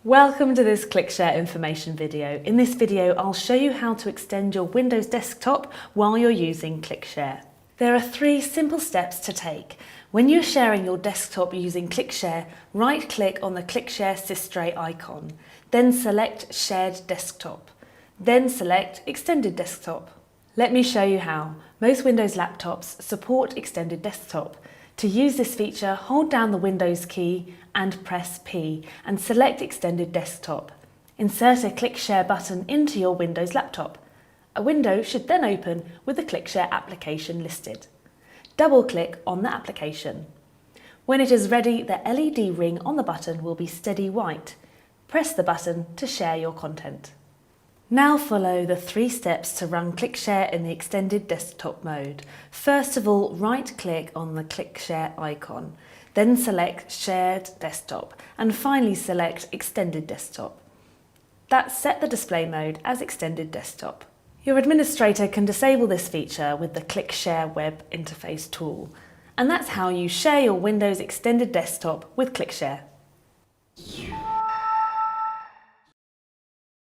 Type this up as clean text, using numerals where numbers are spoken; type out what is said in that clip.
Welcome to this ClickShare information video. In this video, I'll show you how to extend your Windows desktop while you're using ClickShare. There are 3 simple steps to take. When you're sharing your desktop using ClickShare, right-click on the ClickShare Sistray icon, then select Shared Desktop, then select Extended Desktop. Let me show you how. Most Windows laptops support Extended Desktop. To use this feature, hold down the Windows key and press P and select Extended Desktop. Insert a ClickShare button into your Windows laptop. A window should then open with the ClickShare application listed. Double-click on the application. When it is ready, the LED ring on the button will be steady white. Press the button to share your content. Now follow the 3 steps to run ClickShare in the Extended Desktop mode. First of all, right-click on the ClickShare icon, then select Shared Desktop, and finally select Extended Desktop. That's set the display mode as Extended Desktop. Your administrator can disable this feature with the ClickShare web interface tool. And that's how you share your Windows Extended Desktop with ClickShare.